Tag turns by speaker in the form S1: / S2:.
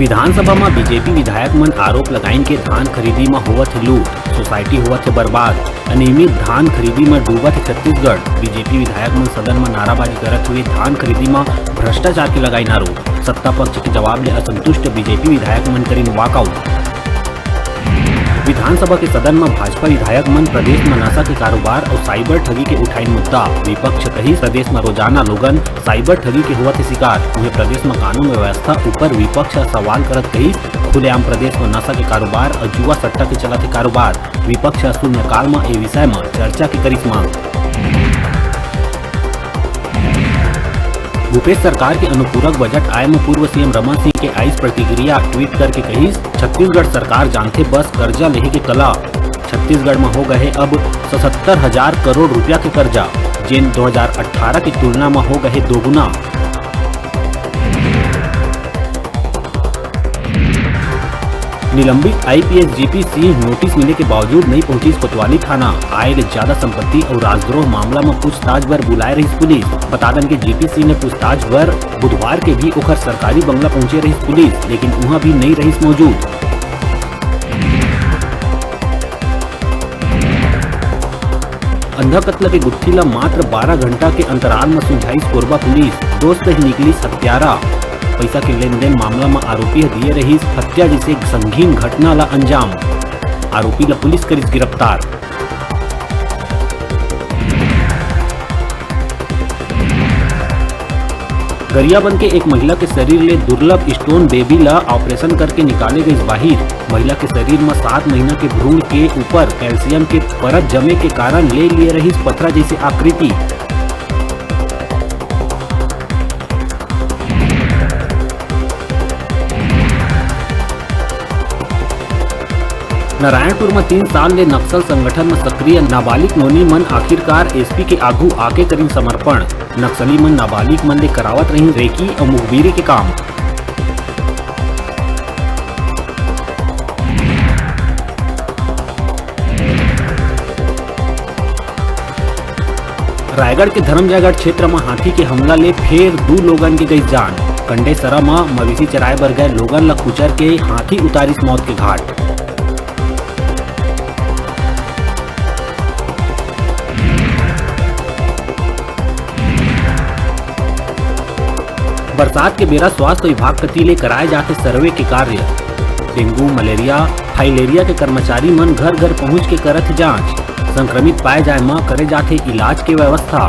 S1: विधानसभा में बीजेपी विधायक मन आरोप लगाइन के धान खरीदी में होवत है लूट, सोसाइटी होवत है बर्बाद, अनियमित धान खरीदी में डूबत है छत्तीसगढ़। बीजेपी विधायक मन सदन में नाराबाजी करत हुए धान खरीदी में भ्रष्टाचार के लगाइन आरोप। सत्ता पक्ष के जवाब ले असंतुष्ट बीजेपी विधायक मन करीन वॉकआउट। विधानसभा के सदन में भाजपा विधायक मन प्रदेश में नशा के कारोबार और साइबर ठगी के उठाइन मुद्दा। विपक्ष कही प्रदेश में रोजाना लोगन साइबर ठगी के होवत है शिकार। उन्हें प्रदेश में कानून व्यवस्था ऊपर विपक्ष सवाल करत कही खुलेआम प्रदेश में नशा के कारोबार और जुआ सट्टा के चलत है कारोबार। विपक्ष शून्यकाल में ए विषय में चर्चा की करिस मांग। भूपेश सरकार के अनुपूरक बजट आय में पूर्व सीएम रमन सिंह के आइस प्रतिक्रिया ट्वीट करके कही छत्तीसगढ़ सरकार जानते बस कर्जा लेहे के कला। छत्तीसगढ़ में हो गए अब 77,000 करोड़ रुपया के कर्जा, जिन 2018 की तुलना में हो गए दोगुना। निलंबित आईपीएस जीपी सिंह नोटिस मिले के बावजूद नहीं पहुंची कोतवाली थाना। आय ले ज्यादा संपत्ति और राजद्रोह मामला में पूछताछ बर बुलाए रही पुलिस। बता दें कि जीपी सिंह ने पूछताछ बर बुधवार के भी ओखर सरकारी बंगला पहुंचे रही पुलिस, लेकिन वहां भी नहीं रही मौजूद। अंधा कत्ल के गुत्थी ला मात्र 12 घंटा के अंतराल में सुलझाई कोरबा पुलिस। दोस्त ही निकली हत्यारा। पैसा के लेन देन मामला में आरोपी दिए रही हत्या जैसे संगीन घटना ला अंजाम। आरोपी ला पुलिस करिस गिरफ्तार। गरियाबंद के एक महिला के शरीर ले दुर्लभ स्टोन बेबी ला ऑपरेशन करके निकाले गई बाहर। महिला के शरीर में 7 महीना के भ्रूण के ऊपर कैल्शियम के परत जमे के कारण ले लिए रही पथरा जैसे आकृति। नारायणपुर में 3 साल ले नक्सल संगठन में सक्रिय नाबालिग नोनी मन आखिरकार एसपी के आगू आके करीन समर्पण। नक्सली मन नाबालिग मन ले करावत रही रेकी और मुखबिरी के काम। रायगढ़ के धर्मजयगढ़ क्षेत्र में हाथी के हमला ले फिर 2 लोगन के गई जान। कंडेसरा में मवेशी चराए बर गए लोगन ला कुचर के हाथी उतारिस मौत के घाट। बरसात के बेरा स्वास्थ्य विभाग कती ले कराए जाते सर्वे के कार्य। डेंगू, मलेरिया, फाइलेरिया के कर्मचारी मन घर घर पहुंच के करत जांच। संक्रमित पाए जाए मां करे जाते इलाज के व्यवस्था।